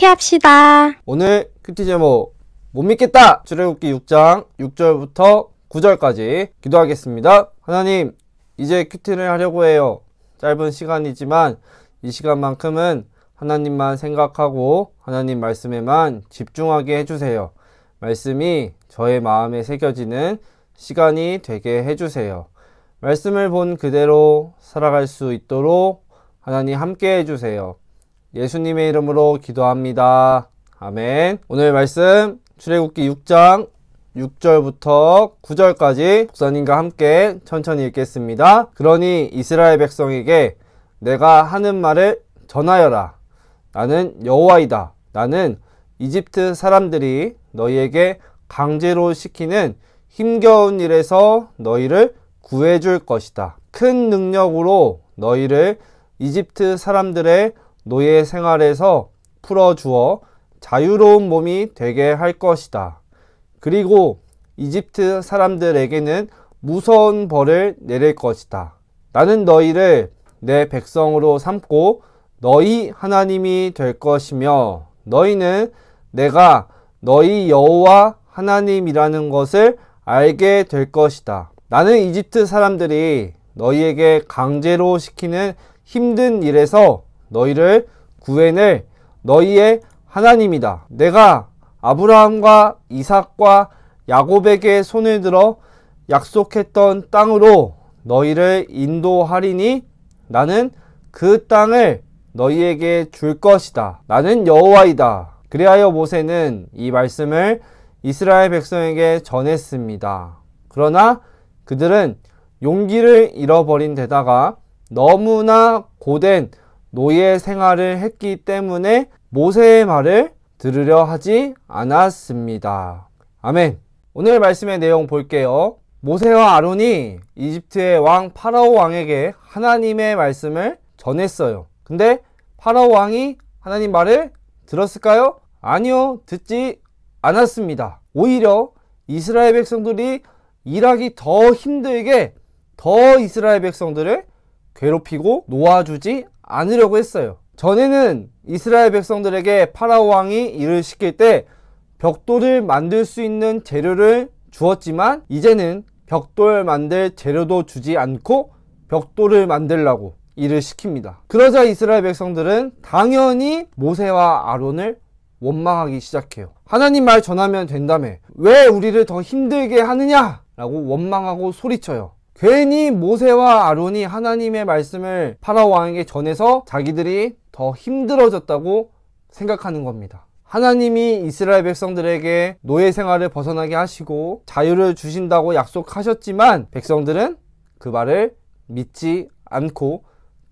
큐티 합시다. 오늘 큐티 제목 못 믿겠다! 출애굽기 6장 6절부터 9절까지 기도하겠습니다. 하나님, 이제 큐티를 하려고 해요. 짧은 시간이지만 이 시간만큼은 하나님만 생각하고 하나님 말씀에만 집중하게 해주세요. 말씀이 저의 마음에 새겨지는 시간이 되게 해주세요. 말씀을 본 그대로 살아갈 수 있도록 하나님 함께 해주세요. 예수님의 이름으로 기도합니다. 아멘. 오늘 말씀 출애굽기 6장 6절부터 9절까지 목사님과 함께 천천히 읽겠습니다. 그러니 이스라엘 백성에게 내가 하는 말을 전하여라. 나는 여호와이다. 나는 이집트 사람들이 너희에게 강제로 시키는 힘겨운 일에서 너희를 구해줄 것이다. 큰 능력으로 너희를 이집트 사람들의 노예 생활에서 풀어주어 자유로운 몸이 되게 할 것이다. 그리고 이집트 사람들에게는 무서운 벌을 내릴 것이다. 나는 너희를 내 백성으로 삼고 너희 하나님이 될 것이며 너희는 내가 너희 여호와 하나님이라는 것을 알게 될 것이다. 나는 이집트 사람들이 너희에게 강제로 시키는 힘든 일에서 너희를 구해낼 너희의 하나님이다. 내가 아브라함과 이삭과 야곱에게 손을 들어 약속했던 땅으로 너희를 인도하리니 나는 그 땅을 너희에게 줄 것이다. 나는 여호와이다. 그리하여 모세는 이 말씀을 이스라엘 백성에게 전했습니다. 그러나 그들은 용기를 잃어버린 데다가 너무나 고된 노예 생활을 했기 때문에 모세의 말을 들으려 하지 않았습니다. 아멘. 오늘 말씀의 내용 볼게요. 모세와 아론이 이집트의 왕 파라오 왕에게 하나님의 말씀을 전했어요. 근데 파라오 왕이 하나님 말을 들었을까요? 아니요, 듣지 않았습니다. 오히려 이스라엘 백성들이 일하기 더 힘들게 더 이스라엘 백성들을 괴롭히고 놓아주지 않으려고 했어요. 전에는 이스라엘 백성들에게 파라오 왕이 일을 시킬 때 벽돌을 만들 수 있는 재료를 주었지만 이제는 벽돌 만들 재료도 주지 않고 벽돌을 만들라고 일을 시킵니다. 그러자 이스라엘 백성들은 당연히 모세와 아론을 원망하기 시작해요. 하나님 말 전하면 된다며 왜 우리를 더 힘들게 하느냐 라고 원망하고 소리쳐요. 괜히 모세와 아론이 하나님의 말씀을 파라오 왕에게 전해서 자기들이 더 힘들어졌다고 생각하는 겁니다. 하나님이 이스라엘 백성들에게 노예 생활을 벗어나게 하시고 자유를 주신다고 약속하셨지만 백성들은 그 말을 믿지 않고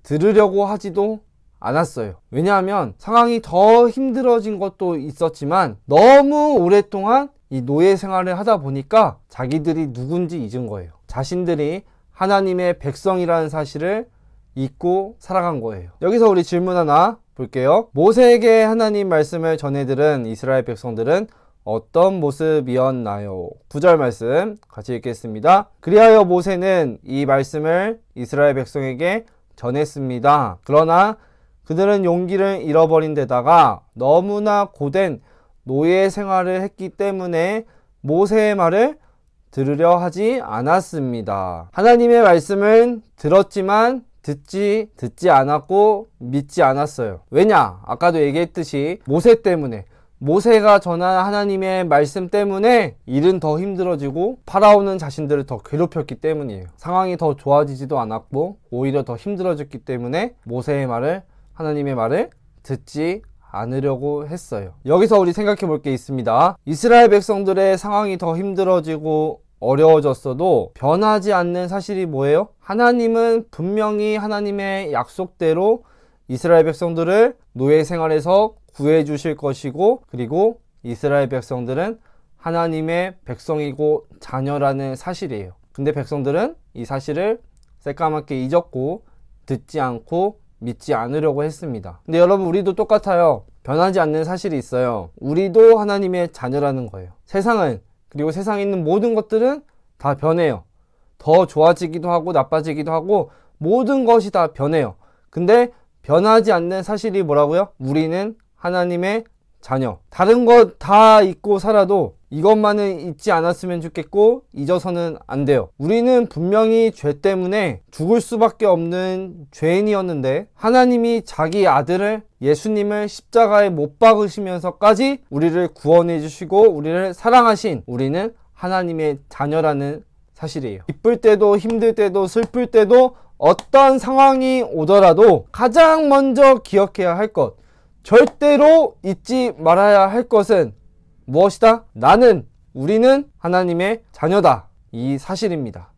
들으려고 하지도 않았어요. 왜냐하면 상황이 더 힘들어진 것도 있었지만 너무 오랫동안 이 노예 생활을 하다 보니까 자기들이 누군지 잊은 거예요. 자신들이 하나님의 백성이라는 사실을 잊고 살아간 거예요. 여기서 우리 질문 하나 볼게요. 모세에게 하나님 말씀을 전해들은 이스라엘 백성들은 어떤 모습이었나요? 9절 말씀 같이 읽겠습니다. 그리하여 모세는 이 말씀을 이스라엘 백성에게 전했습니다. 그러나 그들은 용기를 잃어버린 데다가 너무나 고된 노예 생활을 했기 때문에 모세의 말을 들으려 하지 않았습니다. 하나님의 말씀은 들었지만 듣지 않았고 믿지 않았어요. 왜냐? 아까도 얘기했듯이 모세 때문에 모세가 전한 하나님의 말씀 때문에 일은 더 힘들어지고 파라오는 자신들을 더 괴롭혔기 때문이에요. 상황이 더 좋아지지도 않았고 오히려 더 힘들어졌기 때문에 모세의 말을 하나님의 말을 듣지 않으려고 했어요. 여기서 우리 생각해 볼 게 있습니다. 이스라엘 백성들의 상황이 더 힘들어지고 어려워졌어도 변하지 않는 사실이 뭐예요? 하나님은 분명히 하나님의 약속대로 이스라엘 백성들을 노예 생활에서 구해 주실 것이고 그리고 이스라엘 백성들은 하나님의 백성이고 자녀라는 사실이에요. 근데 백성들은 이 사실을 새까맣게 잊었고 듣지 않고 믿지 않으려고 했습니다. 근데 여러분, 우리도 똑같아요. 변하지 않는 사실이 있어요. 우리도 하나님의 자녀라는 거예요. 세상은, 그리고 세상에 있는 모든 것들은 다 변해요. 더 좋아지기도 하고 나빠지기도 하고 모든 것이 다 변해요. 근데 변하지 않는 사실이 뭐라고요? 우리는 하나님의 자녀. 다른 것 다 잊고 살아도 이것만은 잊지 않았으면 좋겠고 잊어서는 안 돼요. 우리는 분명히 죄 때문에 죽을 수밖에 없는 죄인이었는데 하나님이 자기 아들을 예수님을 십자가에 못 박으시면서까지 우리를 구원해 주시고 우리를 사랑하신 우리는 하나님의 자녀라는 사실이에요. 기쁠 때도 힘들 때도 슬플 때도 어떤 상황이 오더라도 가장 먼저 기억해야 할 것, 절대로 잊지 말아야 할 것은 무엇이다? 우리는 하나님의 자녀다. 이 사실입니다.